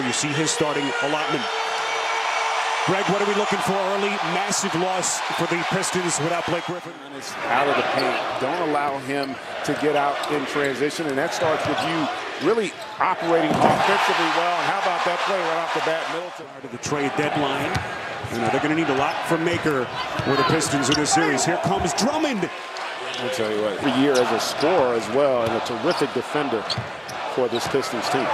you see his starting allotment. Greg, what are we looking for early? Massive loss for the Pistons without Blake Griffin. Out of the paint. Don't allow him to get out in transition, and that starts with you really operating offensively well. And how about that play right off the bat, Middleton? To the trade deadline. They're going to need a lot from Maker with the Pistons in this series. Here comes Drummond. I'll tell you what, every year as a scorer as well, and a terrific defender for this Pistons team.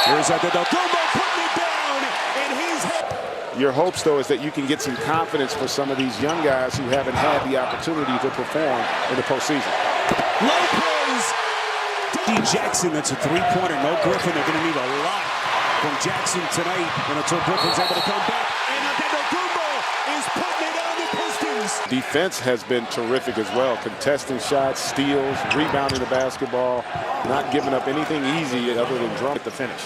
Here's Antetokounmpo putting it down, and he's... Your hopes, though, is that you can get some confidence for some of these young guys who haven't had the opportunity to perform in the postseason. Lopez! D. Jackson, that's a three-pointer. No Griffin. They're going to need a lot from Jackson tonight until Griffin's able to come back. And Antetokounmpo is putting it on the Pistons. Defense has been terrific as well. Contesting shots, steals, rebounding the basketball, not giving up anything easy other than Drummond at the finish.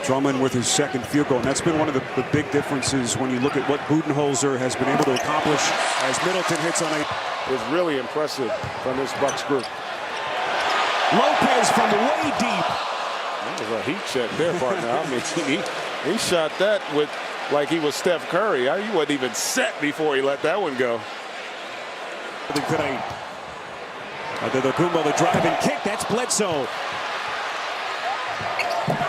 Drummond with his second field goal, and that's been one of the big differences when you look at what Budenholzer has been able to accomplish as Middleton hits on a... It's really impressive from this Bucks group. Lopez from way deep. That was a heat check there, partner. I mean, he shot that with like he was Steph Curry. He wasn't even set before he let that one go. Today, Antetokounmpo, the drive and kick. That's Bledsoe.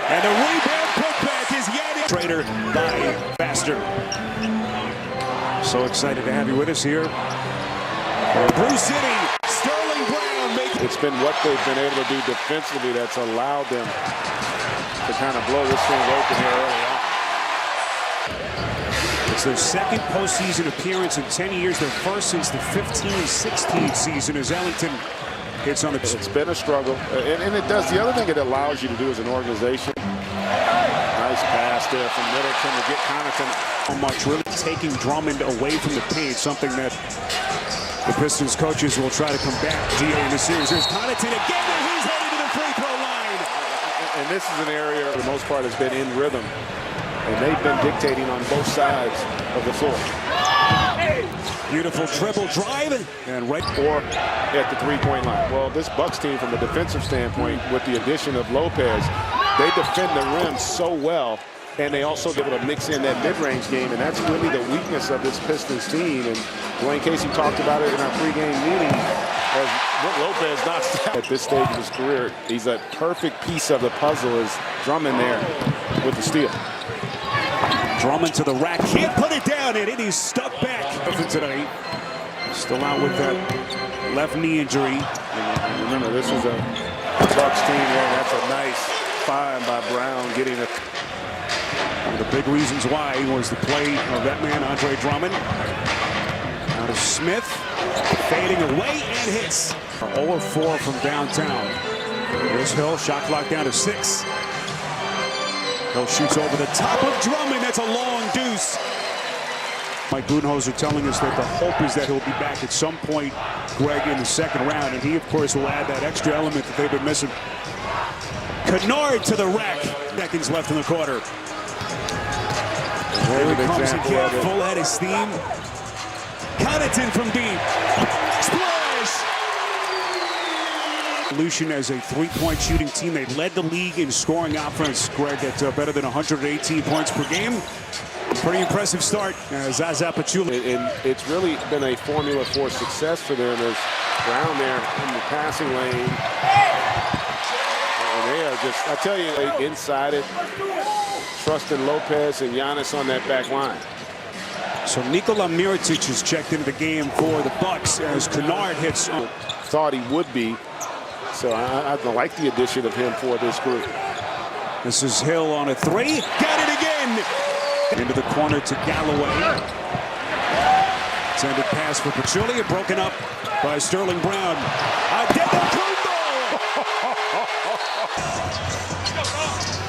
And the rebound putback is Yannick. Trader by Faster. So excited to have you with us here. Bruce City, Sterling Brown making... It's been what they've been able to do defensively that's allowed them to kind of blow this thing open here early on. It's their second postseason appearance in 10 years. Their first since the 15-16 season as Ellington hits on the... It's been a struggle, and it does. The other thing it allows you to do as an organization. Nice pass there from Middleton to get Connaughton. So much really taking Drummond away from the paint, something that the Pistons coaches will try to combat in the series. Here's Connaughton again, and he's headed to the free throw line. And this is an area, for the most part, has been in rhythm. And they've been dictating on both sides of the floor. Beautiful triple drive, and right or at the three-point line. Well, this Bucks team, from a defensive standpoint, with the addition of Lopez, they defend the rim so well, and they also be able to mix in that mid-range game, and that's really the weakness of this Pistons team. And Dwayne Casey talked about it in our pregame meeting. As Lopez knocks out at this stage of his career, he's a perfect piece of the puzzle. Is Drummond there with the steal? Drummond to the rack, can't put it down, and it is stuck back. Tonight, still out with that left knee injury. And remember, this is a Bucks team where that's a nice find by Brown, getting it. One of the big reasons why was the play of that man, Andre Drummond. Out of Smith, fading away and hits. 0-4 from downtown. Here's Hill, shot clock down to 6. Hill shoots over the top of Drummond. That's a long deuce. Mike Budenholzer telling us that the hope is that he'll be back at some point, Greg, in the second round. And he, of course, will add that extra element that they've been missing. Kennard to the rack. Seconds left in the quarter. Here he comes again, full head of steam. Connaughton from deep. Splash! Evolution as a three-point shooting team. They led the league in scoring offense, Greg, at better than 118 points per game. Pretty impressive start, Zaza Pachulia. And it's really been a formula for success for them as Brown there in the passing lane. And they are just, I tell you, inside it, trusting Lopez and Giannis on that back line. So Nikola Mirotic has checked into the game for the Bucks as Kennard hits. Thought he would be. So I like the addition of him for this group. This is Hill on a three. Got it again! Into the corner to Galloway. Intended pass for Pachulia, broken up by Sterling Brown. Antetokounmpo!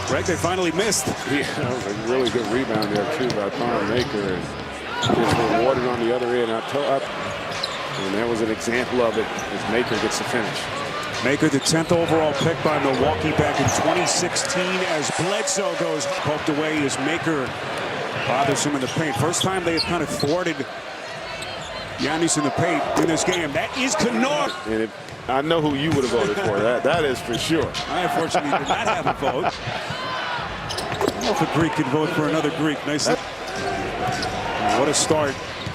Greg, they finally missed. Yeah, that was a really good rebound there, too, by Thon Maker. And gets rewarded on the other end. And that was an example of it as Maker gets the finish. Maker, the 10th overall pick by Milwaukee back in 2016 as Bledsoe goes poked away as Maker bothers him in the paint. First time they have kind of thwarted Giannis in the paint in this game. That is Kennard. And I know who you would have voted for. That is for sure. I unfortunately did not have a vote. know if a Greek can vote for another Greek. Nice. What a start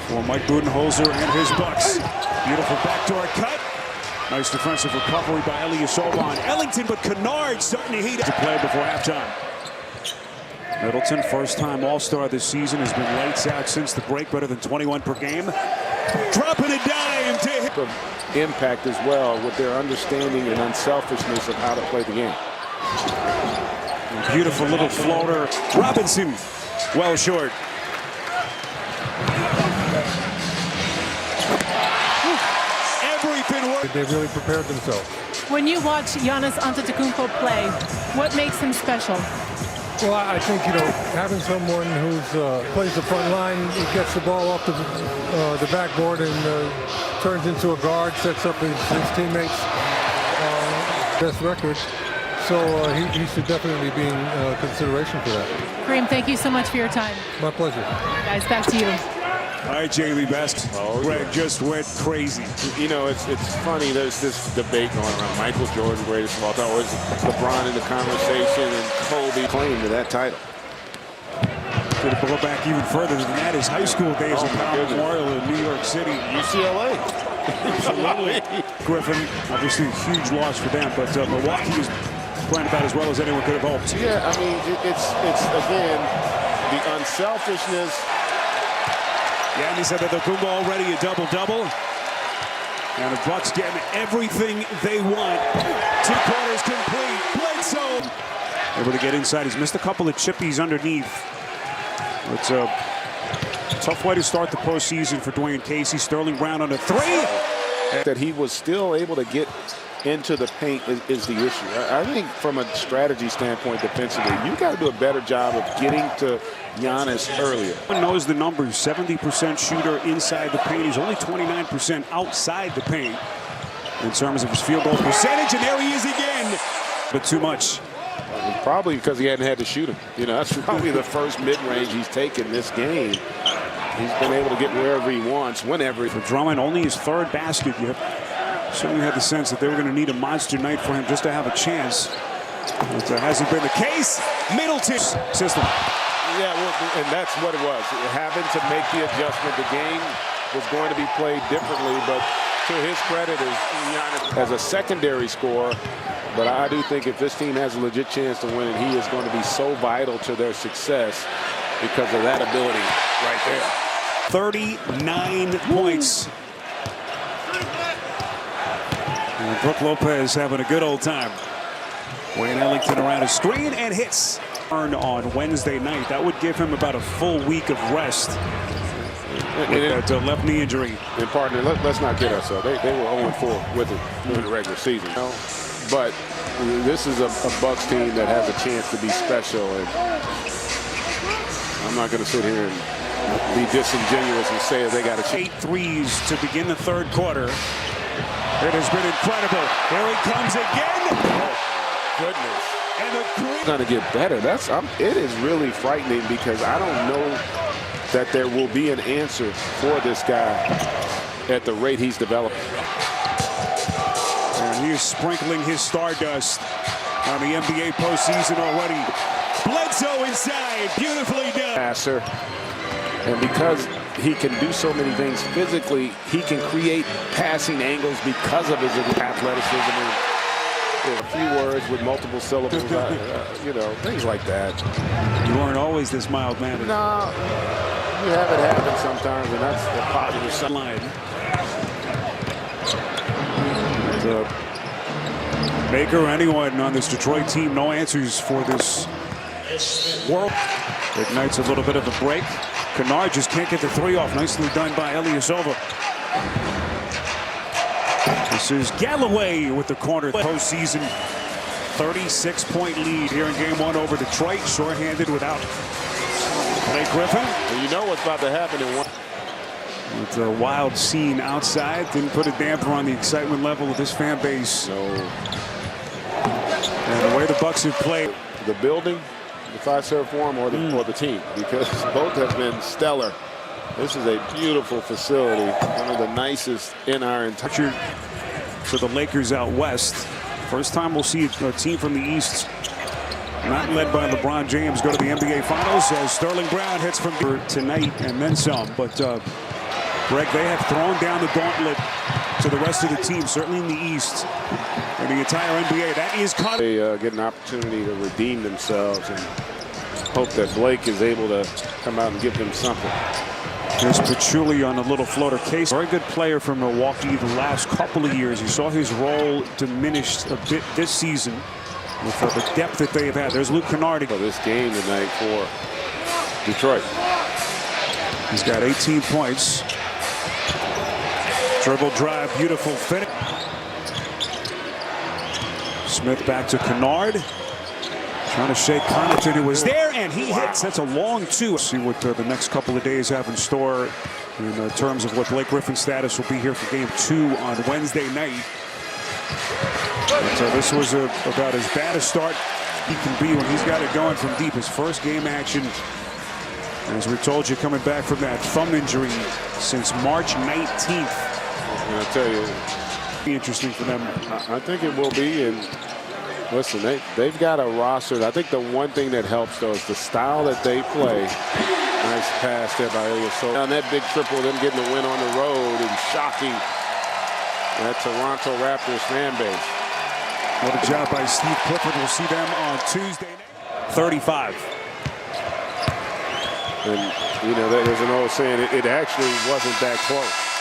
for Mike Budenholzer and his Bucks. Beautiful backdoor cut. Nice defensive recovery by Ilyasova on Ellington, but Kennard starting to heat up to play before halftime. Middleton, first-time All-Star this season, has been lights out since the break, better than 21 per game. Dropping a dime to hit. Impact as well with their understanding and unselfishness of how to play the game. Beautiful little floater. Robinson, well short. Everything worked. They really prepared themselves. When you watch Giannis Antetokounmpo play, what makes him special? Well, I think, having someone who plays the front line, he gets the ball off the backboard and turns into a guard, sets up his teammates' best record. So he should definitely be in consideration for that. Kareem, thank you so much for your time. My pleasure. Guys, back to you. All right, Jamie Best. Greg just went crazy. It's funny. There's this debate going around. Michael Jordan, greatest of all time, or is LeBron in the conversation, and Kobe claim to that title. Could go back even further than that. His high school days at Power Memorial in New York City. UCLA. Absolutely. Griffin, obviously a huge loss for them, but Milwaukee is playing about as well as anyone could have hoped. Yeah, I mean, it's again, the unselfishness. Yeah, and he said that Antetokounmpo already a double-double. And the Bucks getting everything they want. 2 quarters complete. Bledsoe able to get inside. He's missed a couple of chippies underneath. It's a tough way to start the postseason for Dwayne Casey. Sterling Brown on a 3. That he was still able to get into the paint is the issue. I think from a strategy standpoint defensively, you got to do a better job of getting to Giannis earlier. Everyone knows the numbers. 70% shooter inside the paint. He's only 29% outside the paint in terms of his field goal percentage. And there he is again. But too much. Probably because he hadn't had to shoot him. That's probably the first mid-range he's taken this game. He's been able to get wherever he wants, whenever. For Drummond, only his 3rd basket. You certainly had the sense that they were going to need a monster night for him just to have a chance. But that hasn't been the case. Middleton system. Yeah, well, and that's what it was. Having to make the adjustment. The game was going to be played differently, but to his credit is Giannis as a secondary scorer. But I do think if this team has a legit chance to win, he is going to be so vital to their success because of that ability right there. 39 points. And Brook Lopez having a good old time. Wayne Ellington around a screen and hits. On Wednesday night. That would give him about a full week of rest with that left knee injury. And partner, let's not kid ourselves. They were 0-4 with it in the regular season. But this is a Bucks team that has a chance to be special. And I'm not going to sit here and be disingenuous and say that they got a 8 threes to begin the 3rd quarter. It has been incredible. Here he comes again. Oh, goodness. And it's going to get better. It is really frightening because I don't know that there will be an answer for this guy at the rate he's developing. And he is sprinkling his stardust on the NBA postseason already. Bledsoe inside, beautifully done. Passer. And because he can do so many things physically, he can create passing angles because of his athleticism. A few words with multiple syllables, things like that. You weren't always this mild-mannered. No, you have it happen sometimes, and that's the positive side. Baker or anyone on this Detroit team, no answers for this world. Ignites a little bit of a break. Kennard just can't get the 3 off. Nicely done by Ilyasova. This is Galloway with the corner. Postseason 36-point lead here in game 1 over Detroit. Shorthanded without Blake Griffin. Well, you know what's about to happen in one. It's a wild scene outside. Didn't put a damper on the excitement level of this fan base. No. And the way the Bucks have played. The building, the Fiserv Forum, or the team, because both have been stellar. This is a beautiful facility, one of the nicest in our entire. For the Lakers out west. First time we'll see a team from the East not led by LeBron James, go to the NBA Finals as Sterling Brown hits from tonight and then some. But Greg, they have thrown down the gauntlet to the rest of the team, certainly in the East and the entire NBA. That is caught. They get an opportunity to redeem themselves and hope that Blake is able to come out and give them something. Here's Pachulia on a little floater case. Very good player from Milwaukee the last couple of years. You saw his role diminished a bit this season with the depth that they have had. There's Luke Kennard. For this game tonight for Detroit. He's got 18 points. Dribble drive, beautiful finish. Smith back to Kennard. Trying to shake Connaughton, who was there, and he hits. That's a long two. See what the next couple of days have in store in terms of what Blake Griffin's status will be here for Game 2 on Wednesday night. So this was about as bad a start he can be when he's got it going from deep. His first game action, as we told you, coming back from that thumb injury since March 19th. And I tell you, Be interesting for them. I think it will be. And listen, they've got a roster. I think the one thing that helps, though, is the style that they play. Nice pass there by Ilyasova. On that big triple, them getting the win on the road and shocking that Toronto Raptors fan base. What a job by Steve Clifford. We'll see them on Tuesday night. 35. And, you know, there's an old saying, it actually wasn't that close.